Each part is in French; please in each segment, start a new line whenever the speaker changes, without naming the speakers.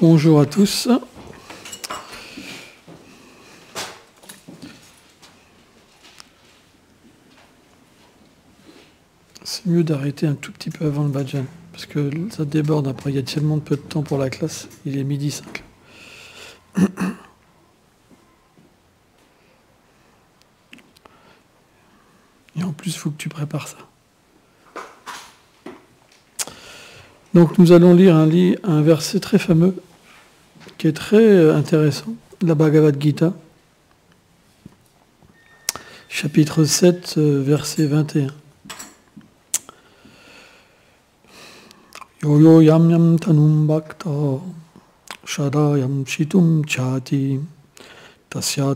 Bonjour à tous. C'est mieux d'arrêter un tout petit peu avant le bhajan, parce que ça déborde après, il y a tellement peu de temps pour la classe, il est 12h05. Et en plus, il faut que tu prépares ça. Donc nous allons lire un verset très fameux, qui est très intéressant, la Bhagavad Gita, chapitre 7, verset 21. Yo yo yam yam tanum bhakta shadayam shitum chati tasya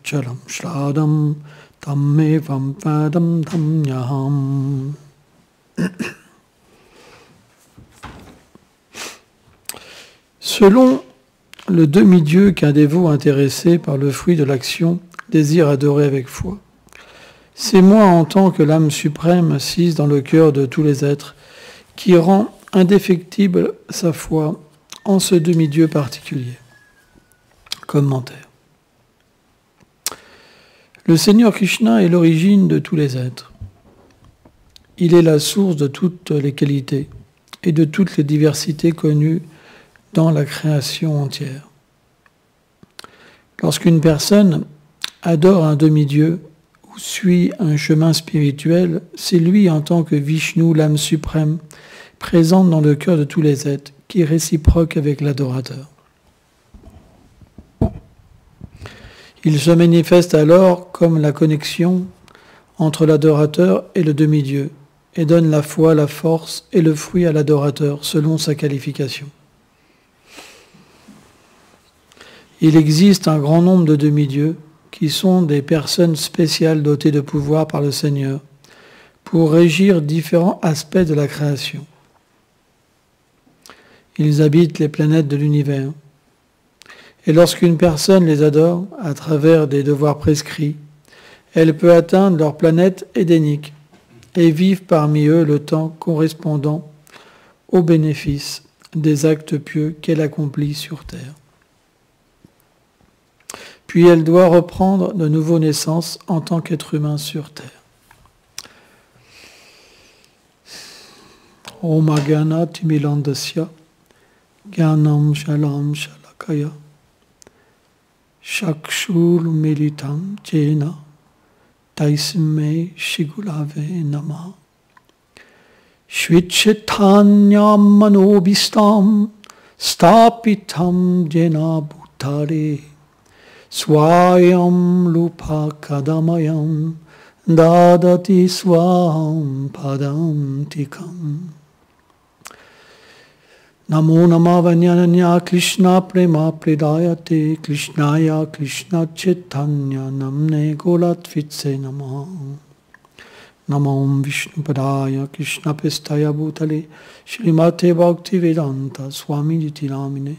chalam shradam tammevam padam tamyaham. Selon le demi-dieu qu'un dévot intéressé par le fruit de l'action désire adorer avec foi, c'est moi en tant que l'âme suprême assise dans le cœur de tous les êtres qui rend indéfectible sa foi en ce demi-dieu particulier. Commentaire. Le Seigneur Krishna est l'origine de tous les êtres. Il est la source de toutes les qualités et de toutes les diversités connues dans la création entière. Lorsqu'une personne adore un demi-dieu ou suit un chemin spirituel, c'est lui en tant que Vishnu, l'âme suprême, présente dans le cœur de tous les êtres, qui est réciproque avec l'adorateur. Il se manifeste alors comme la connexion entre l'adorateur et le demi-dieu, et donne la foi, la force et le fruit à l'adorateur selon sa qualification. Il existe un grand nombre de demi-dieux qui sont des personnes spéciales dotées de pouvoir par le Seigneur pour régir différents aspects de la création. Ils habitent les planètes de l'univers. Et lorsqu'une personne les adore à travers des devoirs prescrits, elle peut atteindre leur planète édénique et vivre parmi eux le temps correspondant aux bénéfices des actes pieux qu'elle accomplit sur terre. Puis elle doit reprendre de nouveau naissance en tant qu'être humain sur terre. Om Agana Timilandasya Gyanam Shalam Shalakaya Shakshul Militam Jena Taisme Shigulave Nama Shvichetanyam Manobistam Stapitam Jena Bhutare Swayam Lupa Kadamayam Dadati Swam Padam Tikam. Namo Namavanyanya Krishna Prema Pridayate Krishnaya Krishna Chaitanya Namne Golatvitse Namaha. Namo Vishnu Padaya Krishna Pestaya Bhutale Shrimate Bhakti Vedanta Swami Nitilamine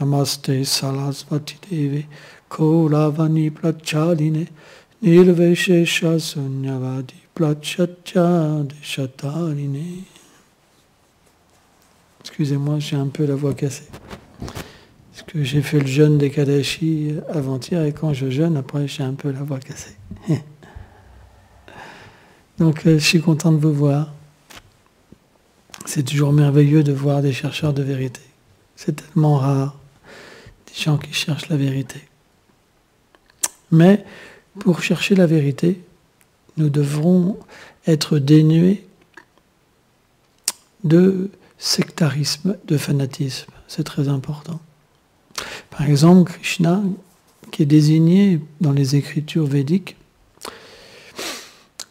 Namaste Sarasvati Deve Kolavani Prachadine Nirveshesha Sunyavadi Prachatya Deshatarine. Excusez-moi, j'ai un peu la voix cassée. Parce que j'ai fait le jeûne des Kadashi avant-hier et quand je jeûne, après, j'ai un peu la voix cassée. Donc, je suis content de vous voir. C'est toujours merveilleux de voir des chercheurs de vérité. C'est tellement rare, des gens qui cherchent la vérité. Mais pour chercher la vérité, nous devrons être dénués de sectarisme, de fanatisme. C'est très important. Par exemple, Krishna, qui est désigné dans les écritures védiques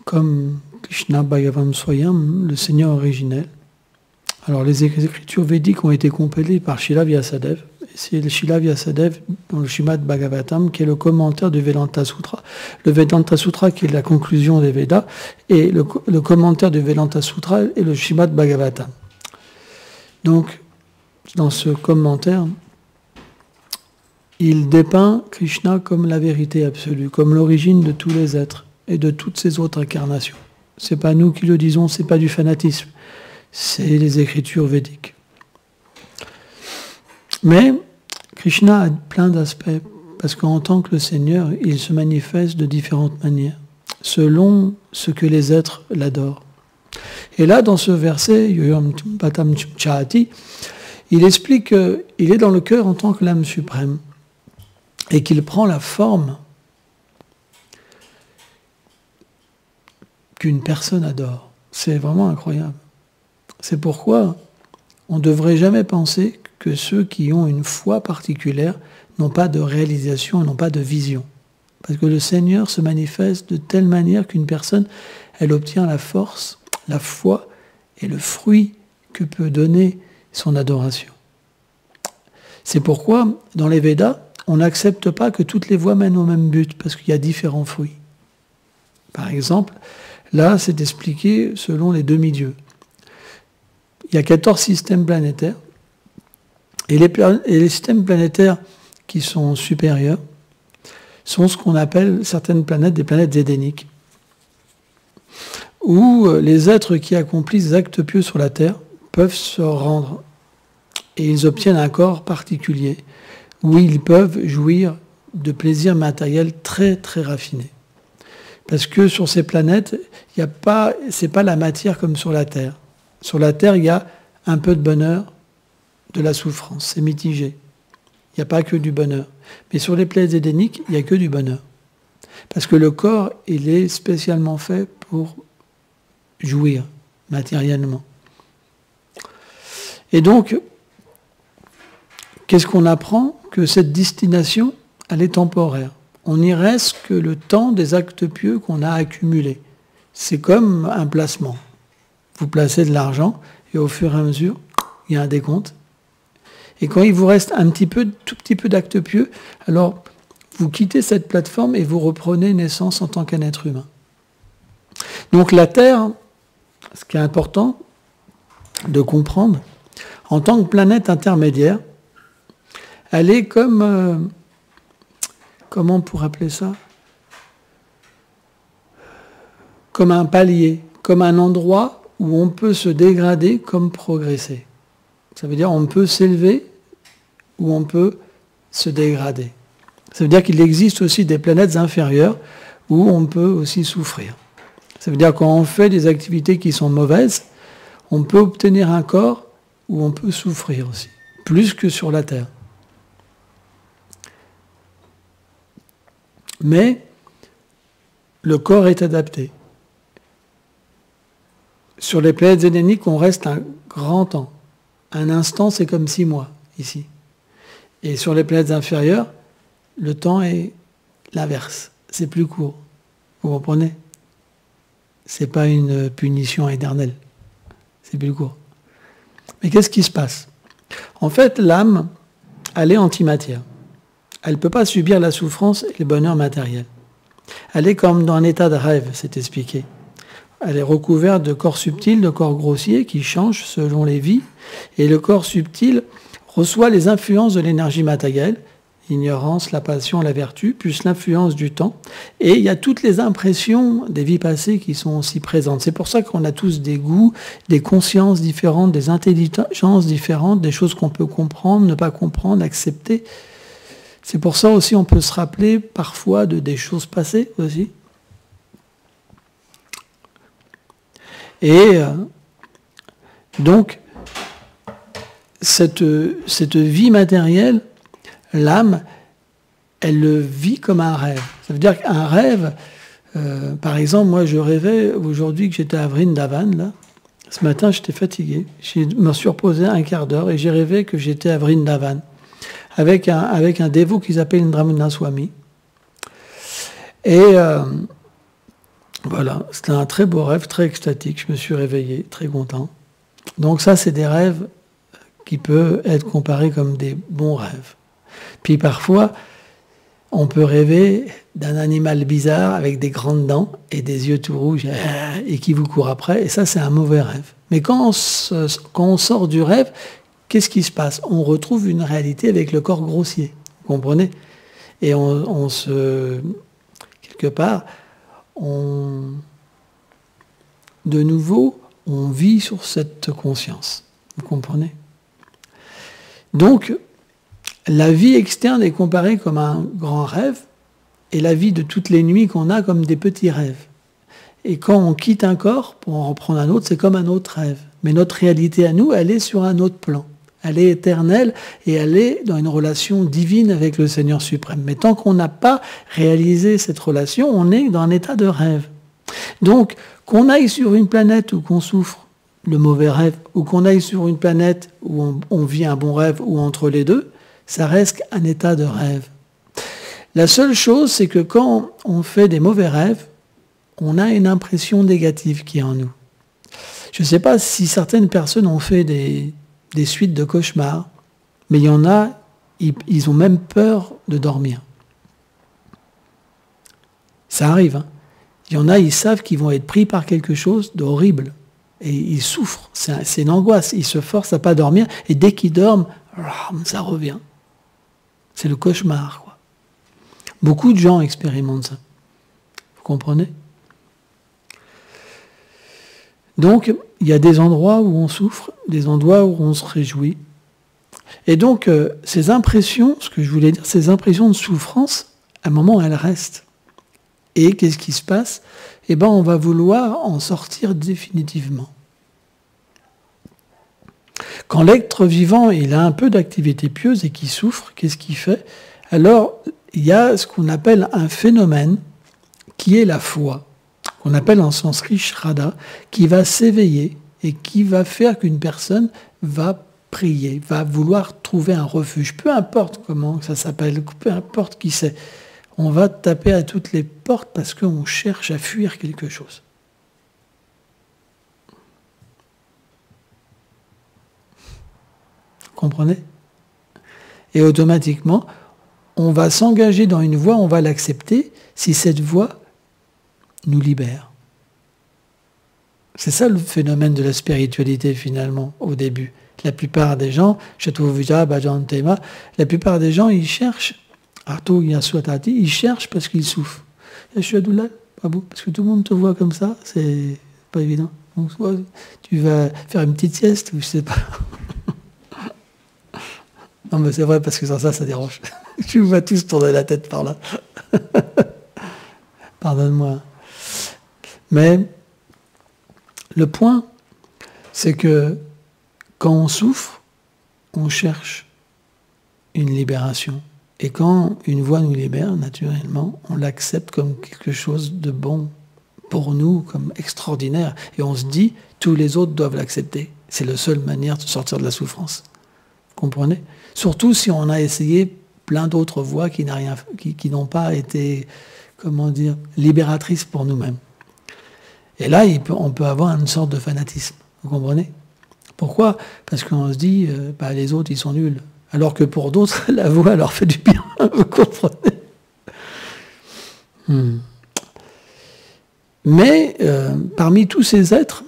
comme Krishna Bhagavan Swayam, le Seigneur originel. Alors, les écritures védiques ont été compilées par Srila Vyasadeva. C'est le Srila Vyasadeva dans le Srimad Bhagavatam, qui est le commentaire du Vedanta Sutra. Le Vedanta Sutra, qui est la conclusion des Védas, et le commentaire du Vedanta Sutra est le Srimad Bhagavatam. Donc, dans ce commentaire, il dépeint Krishna comme la vérité absolue, comme l'origine de tous les êtres et de toutes ces autres incarnations. Ce n'est pas nous qui le disons, ce n'est pas du fanatisme, c'est les écritures védiques. Mais Krishna a plein d'aspects, parce qu'en tant que le Seigneur, il se manifeste de différentes manières, selon ce que les êtres l'adorent. Et là, dans ce verset, Yoyam Patam Chahati, il explique qu'il est dans le cœur en tant que l'âme suprême, et qu'il prend la forme qu'une personne adore. C'est vraiment incroyable. C'est pourquoi on ne devrait jamais penser que ceux qui ont une foi particulière n'ont pas de réalisation, n'ont pas de vision. Parce que le Seigneur se manifeste de telle manière qu'une personne, elle obtient la force, la foi et le fruit que peut donner son adoration. C'est pourquoi, dans les Védas, on n'accepte pas que toutes les voies mènent au même but, parce qu'il y a différents fruits. Par exemple, là, c'est expliqué selon les demi-dieux. Il y a 14 systèmes planétaires, et les systèmes planétaires qui sont supérieurs sont ce qu'on appelle certaines planètes des planètes édéniques, où les êtres qui accomplissent des actes pieux sur la Terre peuvent se rendre, et ils obtiennent un corps particulier, où ils peuvent jouir de plaisirs matériels très très raffinés. Parce que sur ces planètes, c'est pas la matière comme sur la Terre. Sur la Terre, il y a un peu de bonheur, de la souffrance, c'est mitigé. Il n'y a pas que du bonheur. Mais sur les planètes édéniques, il n'y a que du bonheur. Parce que le corps, il est spécialement fait pour jouir matériellement. Et donc, qu'est-ce qu'on apprend? Que cette destination, elle est temporaire. On n'y reste que le temps des actes pieux qu'on a accumulés. C'est comme un placement. Vous placez de l'argent et au fur et à mesure, il y a un décompte. Et quand il vous reste tout petit peu d'actes pieux, alors vous quittez cette plateforme et vous reprenez naissance en tant qu'un être humain. Donc la Terre, ce qui est important de comprendre, en tant que planète intermédiaire, elle est comme, comment on pourrait appeler ça? Comme un palier, comme un endroit où on peut se dégrader comme progresser. Ça veut dire on peut s'élever ou on peut se dégrader. Ça veut dire qu'il existe aussi des planètes inférieures où on peut aussi souffrir. Ça veut dire quand on fait des activités qui sont mauvaises, on peut obtenir un corps où on peut souffrir aussi, plus que sur la Terre. Mais le corps est adapté. Sur les planètes édéniques, on reste un grand temps. Un instant, c'est comme 6 mois, ici. Et sur les planètes inférieures, le temps est l'inverse. C'est plus court. Vous comprenez? C'est pas une punition éternelle. C'est plus court. Mais qu'est-ce qui se passe? En fait, l'âme, elle est antimatière. Elle ne peut pas subir la souffrance et le bonheur matériel. Elle est comme dans un état de rêve, c'est expliqué. Elle est recouverte de corps subtils, de corps grossiers qui changent selon les vies. Et le corps subtil reçoit les influences de l'énergie matérielle, l'ignorance, la passion, la vertu, plus l'influence du temps. Et il y a toutes les impressions des vies passées qui sont aussi présentes. C'est pour ça qu'on a tous des goûts, des consciences différentes, des intelligences différentes, des choses qu'on peut comprendre, ne pas comprendre, accepter. C'est pour ça aussi on peut se rappeler parfois de des choses passées aussi. Et donc, cette vie matérielle, l'âme, elle le vit comme un rêve. Ça veut dire qu'un rêve, par exemple, moi je rêvais aujourd'hui que j'étais à Vrindavan, là. Ce matin j'étais fatigué, je me suis reposé un quart d'heure et j'ai rêvé que j'étais à Vrindavan, avec un dévot qui s'appelle Indramana Swami. Et voilà, c'était un très beau rêve, très extatique, je me suis réveillé, très content. Donc ça, c'est des rêves qui peuvent être comparés comme des bons rêves. Puis parfois, on peut rêver d'un animal bizarre avec des grandes dents et des yeux tout rouges et qui vous court après, et ça, c'est un mauvais rêve. Mais quand on sort du rêve, qu'est-ce qui se passe? On retrouve une réalité avec le corps grossier, vous comprenez? Et quelque part, de nouveau, on vit sur cette conscience. Vous comprenez? Donc, La vie externe est comparée comme un grand rêve, et la vie de toutes les nuits qu'on a comme des petits rêves. Et quand on quitte un corps pour en reprendre un autre, c'est comme un autre rêve. Mais notre réalité à nous, elle est sur un autre plan. Elle est éternelle et elle est dans une relation divine avec le Seigneur suprême. Mais tant qu'on n'a pas réalisé cette relation, on est dans un état de rêve. Donc, qu'on aille sur une planète où qu'on souffre le mauvais rêve, ou qu'on aille sur une planète où on vit un bon rêve, ou entre les deux, ça reste un état de rêve. La seule chose, c'est que quand on fait des mauvais rêves, on a une impression négative qui est en nous. Je ne sais pas si certaines personnes ont fait des suites de cauchemars, mais il y en a, ils ont même peur de dormir. Ça arrive, hein. Il y en a, ils savent qu'ils vont être pris par quelque chose d'horrible. Et ils souffrent. C'est une angoisse. Ils se forcent à ne pas dormir. Et dès qu'ils dorment, ça revient. C'est le cauchemar, quoi. Beaucoup de gens expérimentent ça. Vous comprenez? Donc, il y a des endroits où on souffre, des endroits où on se réjouit. Et donc, ces impressions, ce que je voulais dire, ces impressions de souffrance, à un moment, elles restent. Et qu'est-ce qui se passe? Eh bien, on va vouloir en sortir définitivement. Quand l'être vivant, il a un peu d'activité pieuse et qu'il souffre, qu'est-ce qu'il fait? Alors, il y a ce qu'on appelle un phénomène qui est la foi, qu'on appelle en sanskrit Shraddha, qui va s'éveiller et qui va faire qu'une personne va prier, va vouloir trouver un refuge. Peu importe comment ça s'appelle, peu importe qui c'est. On va taper à toutes les portes parce qu'on cherche à fuir quelque chose. Vous comprenez? Et automatiquement, on va s'engager dans une voie, on va l'accepter si cette voie nous libère. C'est ça le phénomène de la spiritualité finalement, au début. La plupart des gens, la plupart des gens, ils cherchent, ils cherchent parce qu'ils souffrent. Parce que tout le monde te voit comme ça, c'est pas évident. Donc, soit tu vas faire une petite sieste, ou je sais pas. Non mais c'est vrai, parce que sans ça, ça dérange. Tu vois tous tourner la tête par là. Pardonne-moi. Mais le point, c'est que quand on souffre, on cherche une libération. Et quand une voie nous libère, naturellement, on l'accepte comme quelque chose de bon pour nous, comme extraordinaire. Et on se dit, tous les autres doivent l'accepter. C'est la seule manière de sortir de la souffrance. Vous comprenez? Surtout si on a essayé plein d'autres voies qui n'ont pas été, comment dire, libératrices pour nous-mêmes. Et là, on peut avoir une sorte de fanatisme. Vous comprenez? Pourquoi? Parce qu'on se dit, les autres, ils sont nuls. Alors que pour d'autres, la voie leur fait du bien. Vous comprenez? Mais parmi tous ces êtres,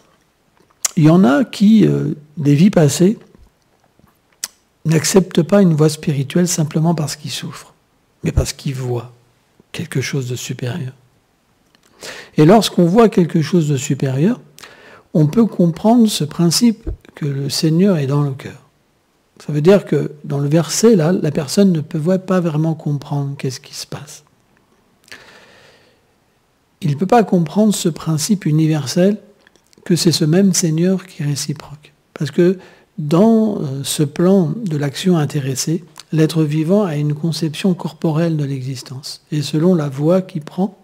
il y en a qui, des vies passées, n'acceptent pas une voie spirituelle simplement parce qu'ils souffrent, mais parce qu'ils voient quelque chose de supérieur. Et lorsqu'on voit quelque chose de supérieur, on peut comprendre ce principe que le Seigneur est dans le cœur. Ça veut dire que dans le verset, là, la personne ne peut pas vraiment comprendre qu'est-ce qui se passe. Il ne peut pas comprendre ce principe universel que c'est ce même Seigneur qui est réciproque. Parce que dans ce plan de l'action intéressée, l'être vivant a une conception corporelle de l'existence. Et selon la voie qu'il prend,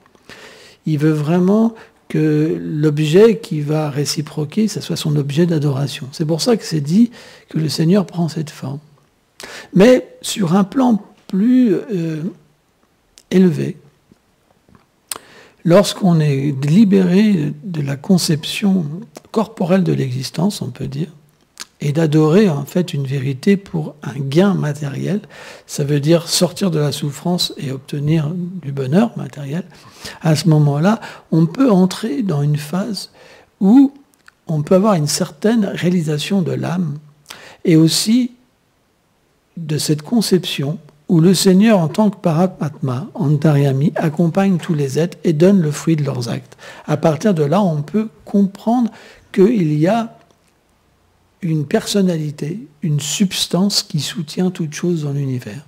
il veut vraiment que l'objet qui va réciproquer, ce soit son objet d'adoration. C'est pour ça que c'est dit que le Seigneur prend cette forme. Mais sur un plan plus élevé, lorsqu'on est libéré de la conception corporelle de l'existence, on peut dire, et d'adorer en fait une vérité pour un gain matériel, ça veut dire sortir de la souffrance et obtenir du bonheur matériel, à ce moment-là, on peut entrer dans une phase où on peut avoir une certaine réalisation de l'âme et aussi de cette conception où le Seigneur, en tant que Paramatma, Antaryami, accompagne tous les êtres et donne le fruit de leurs actes. À partir de là, on peut comprendre qu'il y a une personnalité, une substance qui soutient toute chose dans l'univers.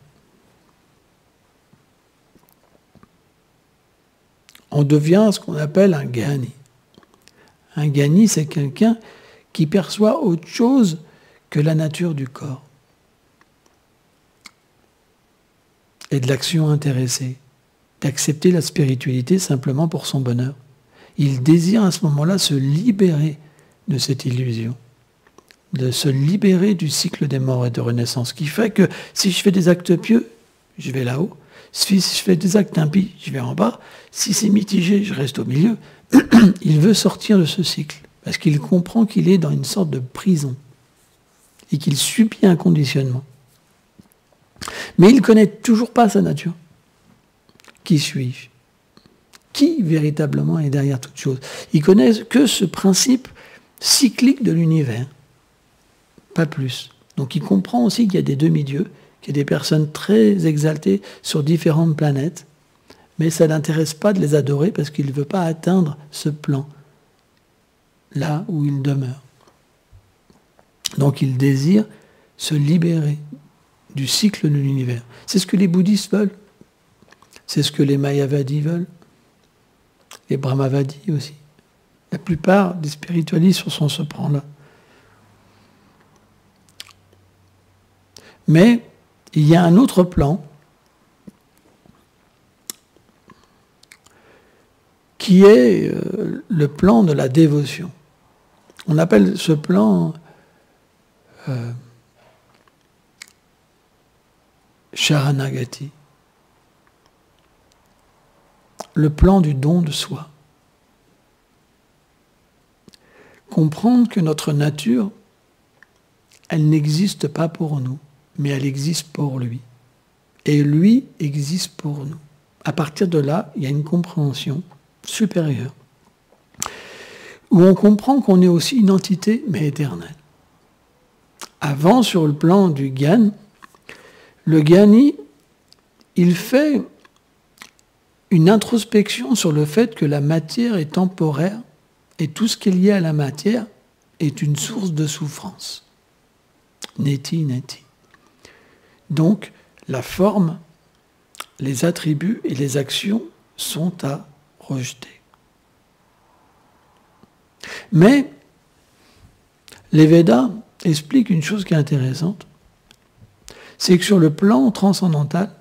On devient ce qu'on appelle un Gyani. Un Gyani, c'est quelqu'un qui perçoit autre chose que la nature du corps et de l'action intéressée, d'accepter la spiritualité simplement pour son bonheur. Il désire à ce moment-là se libérer de cette illusion, de se libérer du cycle des morts et de renaissance, qui fait que si je fais des actes pieux, je vais là-haut, si je fais des actes impies, je vais en bas, si c'est mitigé, je reste au milieu. Il veut sortir de ce cycle, parce qu'il comprend qu'il est dans une sorte de prison, et qu'il subit un conditionnement. Mais il ne connaît toujours pas sa nature. Qui suis-je? Qui véritablement est derrière toute chose? Il ne connaît que ce principe cyclique de l'univers, pas plus. Donc il comprend aussi qu'il y a des demi-dieux, qu'il y a des personnes très exaltées sur différentes planètes, mais ça ne l'intéresse pas de les adorer parce qu'il ne veut pas atteindre ce plan, là où il demeure. Donc il désire se libérer du cycle de l'univers. C'est ce que les bouddhistes veulent, c'est ce que les mayavadis veulent, les brahmavadis aussi. La plupart des spiritualistes sont sur ce plan-là. Mais il y a un autre plan qui est le plan de la dévotion. On appelle ce plan Sharanagati, le plan du don de soi. Comprendre que notre nature, elle n'existe pas pour nous, mais elle existe pour lui. Et lui existe pour nous. À partir de là, il y a une compréhension supérieure, où on comprend qu'on est aussi une entité, mais éternelle. Avant, sur le plan du Gyan, le Gyani, il fait une introspection sur le fait que la matière est temporaire et tout ce qui est lié à la matière est une source de souffrance. Neti, neti. Donc, la forme, les attributs et les actions sont à rejeter. Mais les Védas expliquent une chose qui est intéressante, c'est que sur le plan transcendantal,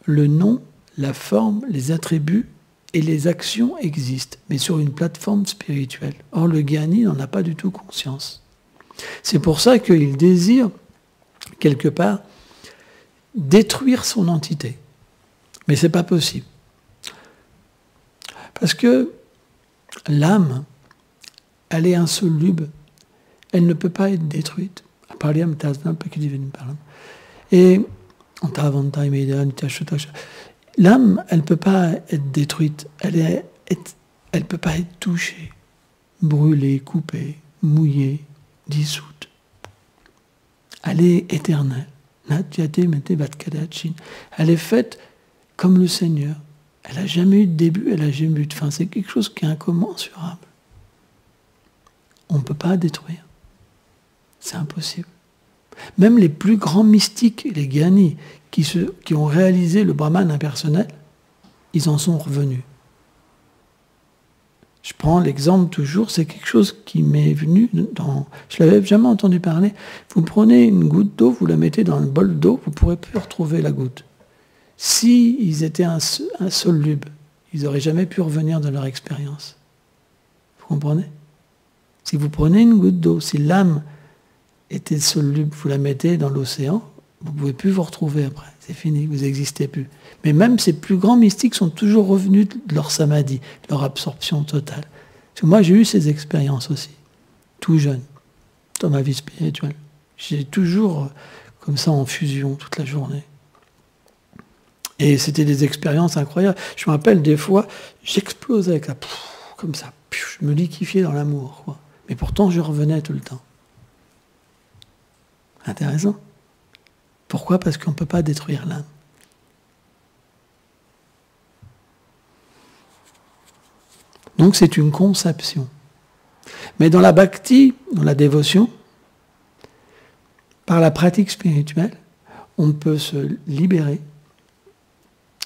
le nom, la forme, les attributs et les actions existent, mais sur une plateforme spirituelle. Or, le Gyani n'en a pas du tout conscience. C'est pour ça qu'il désire, quelque part, détruire son entité. Mais ce n'est pas possible. Parce que l'âme, elle est insoluble. Elle ne peut pas être détruite. Et l'âme, elle ne peut pas être détruite. Elle ne peut pas être touchée, brûlée, coupée, mouillée, dissoute. Elle est éternelle. Elle est faite comme le Seigneur. Elle n'a jamais eu de début, elle n'a jamais eu de fin. C'est quelque chose qui est incommensurable. On ne peut pas détruire. C'est impossible. Même les plus grands mystiques, les Gyanis, qui ont réalisé le Brahman impersonnel, ils en sont revenus. Je prends l'exemple toujours, c'est quelque chose qui m'est venu dans... Je ne l'avais jamais entendu parler. Vous prenez une goutte d'eau, vous la mettez dans un bol d'eau, vous ne pourrez plus retrouver la goutte. S'ils étaient insolubles, ils n'auraient jamais pu revenir de leur expérience. Vous comprenez? Si vous prenez une goutte d'eau, si l'âme était soluble, vous la mettez dans l'océan, vous ne pouvez plus vous retrouver après. C'est fini, vous n'existez plus. Mais même ces plus grands mystiques sont toujours revenus de leur samadhi, de leur absorption totale. Parce que moi, j'ai eu ces expériences aussi, tout jeune, dans ma vie spirituelle. J'ai toujours comme ça en fusion toute la journée. Et c'était des expériences incroyables. Je me rappelle des fois, j'explosais comme ça, je me liquéfiais dans l'amour, quoi. Mais pourtant, je revenais tout le temps. Intéressant. Pourquoi? Parce qu'on ne peut pas détruire l'âme. Donc c'est une conception. Mais dans la bhakti, dans la dévotion, Par la pratique spirituelle, on peut se libérer,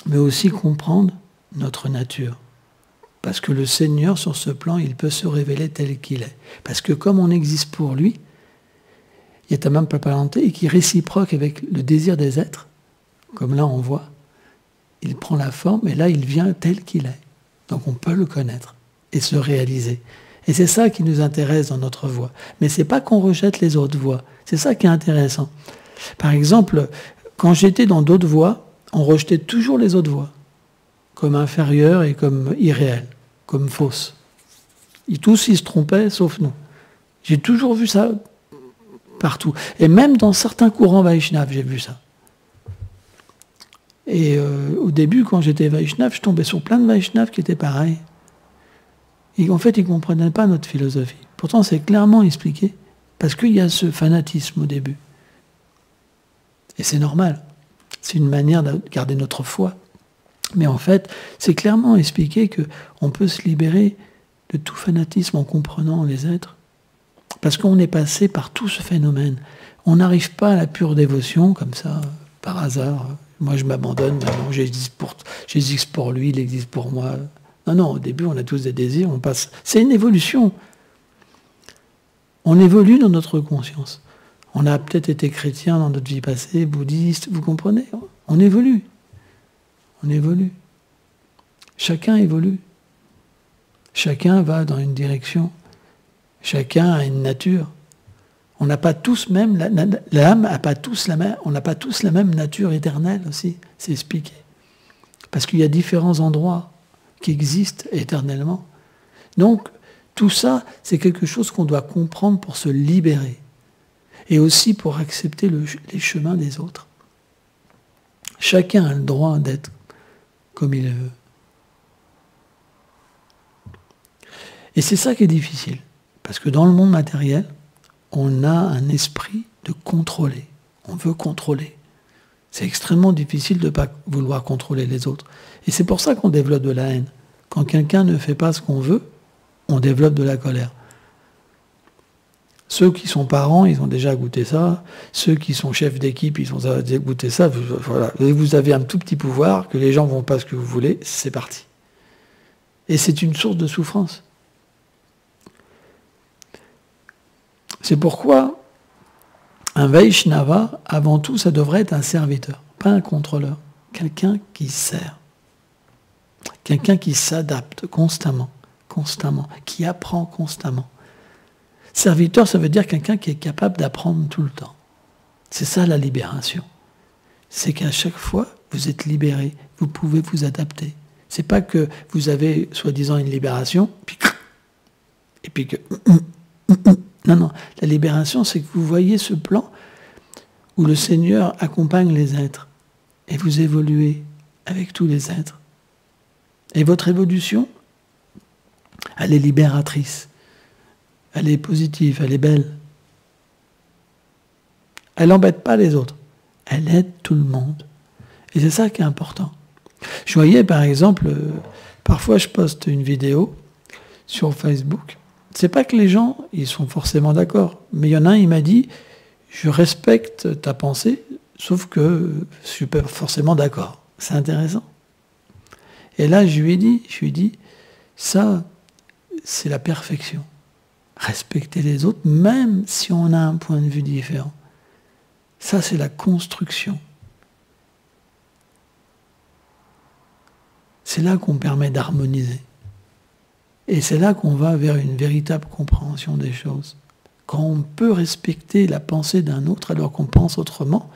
mais aussi comprendre notre nature. Parce que le Seigneur, sur ce plan, il peut se révéler tel qu'il est. Parce que comme on existe pour lui, il y a même parenté qui est réciproque avec le désir des êtres, comme là on voit, il prend la forme et là il vient tel qu'il est. Donc on peut le connaître et se réaliser. Et c'est ça qui nous intéresse dans notre voie. Mais c'est pas qu'on rejette les autres voies. C'est ça qui est intéressant. Par exemple, quand j'étais dans d'autres voies, on rejetait toujours les autres voies, comme inférieures et comme irréelles, comme fausses. Tous, ils se trompaient, sauf nous. J'ai toujours vu ça partout. Et même dans certains courants Vaishnava, j'ai vu ça. Et au début, quand j'étais Vaishnava, je tombais sur plein de Vaishnavas qui étaient pareils. Et en fait, ils ne comprenaient pas notre philosophie. Pourtant, c'est clairement expliqué, parce qu'il y a ce fanatisme au début. Et c'est normal. C'est une manière de garder notre foi. Mais en fait, c'est clairement expliqué qu'on peut se libérer de tout fanatisme en comprenant les êtres. Parce qu'on est passé par tout ce phénomène. On n'arrive pas à la pure dévotion, comme ça, par hasard. Moi, je m'abandonne, maintenant, j'existe pour lui, il existe pour moi. Non, au début, on a tous des désirs, on passe. C'est une évolution. On évolue dans notre conscience. On a peut-être été chrétien dans notre vie passée, bouddhiste, vous comprenez? On évolue. On évolue. Chacun évolue. Chacun va dans une direction. Chacun a une nature. On n'a pas tous même, l'âme n'a pas tous la même, on n'a pas tous la même nature éternelle aussi, c'est expliqué. Parce qu'il y a différents endroits qui existent éternellement. Donc, tout ça, c'est quelque chose qu'on doit comprendre pour se libérer. Et aussi pour accepter les chemins des autres. Chacun a le droit d'être comme il veut. Et c'est ça qui est difficile. Parce que dans le monde matériel, on a un esprit de contrôler. On veut contrôler. C'est extrêmement difficile de ne pas vouloir contrôler les autres. Et c'est pour ça qu'on développe de la haine. Quand quelqu'un ne fait pas ce qu'on veut, on développe de la colère. Ceux qui sont parents, ils ont déjà goûté ça. Ceux qui sont chefs d'équipe, ils ont déjà goûté ça. Voilà. Vous avez un tout petit pouvoir, que les gens ne vont pas ce que vous voulez, c'est parti. Et c'est une source de souffrance. C'est pourquoi un Vaishnava, avant tout, ça devrait être un serviteur, pas un contrôleur. Quelqu'un qui sert. Quelqu'un qui s'adapte constamment, qui apprend constamment. Serviteur, ça veut dire quelqu'un qui est capable d'apprendre tout le temps. C'est ça la libération. C'est qu'à chaque fois, vous êtes libéré, vous pouvez vous adapter. C'est pas que vous avez, soi-disant, une libération, et puis que... Non, la libération, c'est que vous voyez ce plan où le Seigneur accompagne les êtres, et vous évoluez avec tous les êtres. Et votre évolution, elle est libératrice. Elle est positive, elle est belle. Elle n'embête pas les autres. Elle aide tout le monde. Et c'est ça qui est important. Je voyais, par exemple, parfois je poste une vidéo sur Facebook. C'est pas que les gens, ils sont forcément d'accord. Mais il y en a un, il m'a dit, je respecte ta pensée, sauf que je suis pas forcément d'accord. C'est intéressant. Et là, je lui ai dit, ça, c'est la perfection. Respecter les autres, même si on a un point de vue différent. Ça, c'est la construction. C'est là qu'on permet d'harmoniser. Et c'est là qu'on va vers une véritable compréhension des choses. Quand on peut respecter la pensée d'un autre alors qu'on pense autrement,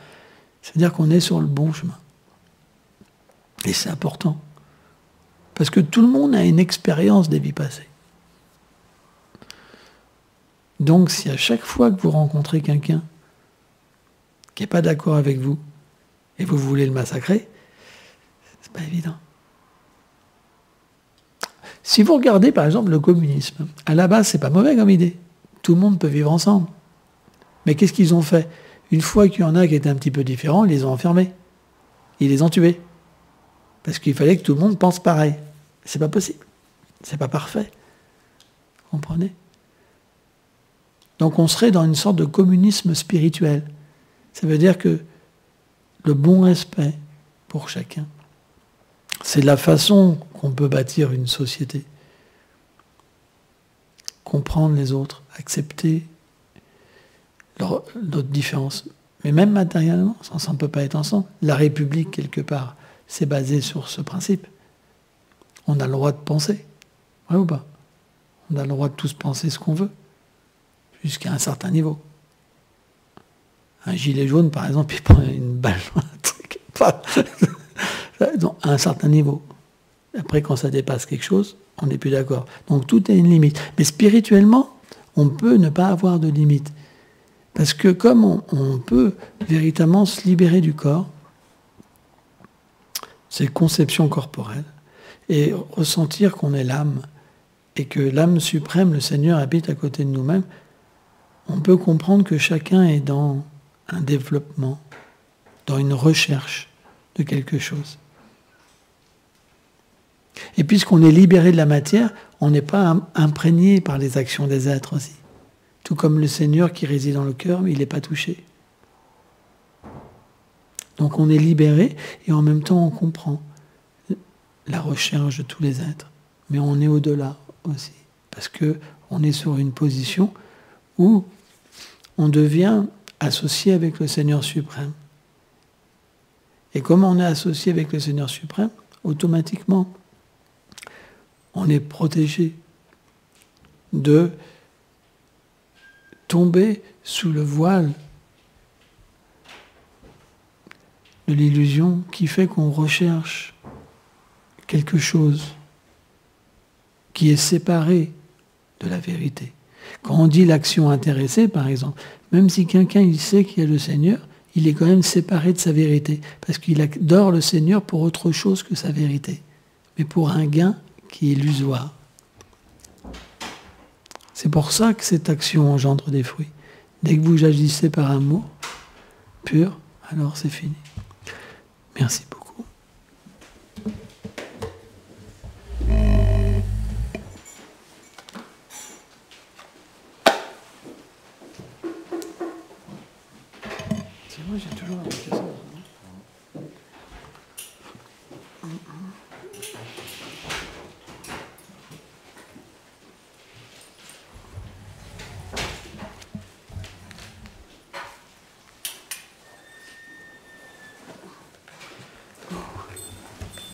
c'est-à-dire qu'on est sur le bon chemin. Et c'est important. Parce que tout le monde a une expérience des vies passées. Donc, si à chaque fois que vous rencontrez quelqu'un qui n'est pas d'accord avec vous et vous voulez le massacrer, c'est pas évident. Si vous regardez par exemple le communisme, à la base c'est pas mauvais comme idée. Tout le monde peut vivre ensemble. Mais qu'est-ce qu'ils ont fait? Une fois qu'il y en a qui étaient un petit peu différents, ils les ont enfermés. Ils les ont tués. Parce qu'il fallait que tout le monde pense pareil. C'est pas possible. C'est pas parfait. Vous comprenez? Donc on serait dans une sorte de communisme spirituel. Ça veut dire que le bon respect pour chacun, c'est la façon qu'on peut bâtir une société. Comprendre les autres, accepter notre différence. Mais même matériellement, ça ne peut pas être ensemble. La République, quelque part, c'est basé sur ce principe. On a le droit de penser. Ouais ou pas? On a le droit de tous penser ce qu'on veut, jusqu'à un certain niveau. Un gilet jaune, par exemple, il prend une balle dans un truc. À un certain niveau. Après, quand ça dépasse quelque chose, on n'est plus d'accord. Donc tout est une limite. Mais spirituellement, on peut ne pas avoir de limite. Parce que comme on peut véritablement se libérer du corps, c'est conception corporelle, et ressentir qu'on est l'âme, et que l'âme suprême, le Seigneur, habite à côté de nous-mêmes, on peut comprendre que chacun est dans un développement, dans une recherche de quelque chose. Et puisqu'on est libéré de la matière, on n'est pas imprégné par les actions des êtres aussi. Tout comme le Seigneur qui réside dans le cœur, mais il n'est pas touché. Donc on est libéré et en même temps on comprend la recherche de tous les êtres. Mais on est au-delà aussi. Parce qu'on est sur une position où on devient associé avec le Seigneur suprême. Et comme on est associé avec le Seigneur suprême, automatiquement, on est protégé de tomber sous le voile de l'illusion qui fait qu'on recherche quelque chose qui est séparé de la vérité. Quand on dit l'action intéressée, par exemple, même si quelqu'un il sait qu'il y a le Seigneur, il est quand même séparé de sa vérité, parce qu'il adore le Seigneur pour autre chose que sa vérité, mais pour un gain qui est illusoire. C'est pour ça que cette action engendre des fruits. Dès que vous agissez par amour pur, alors c'est fini. Merci beaucoup.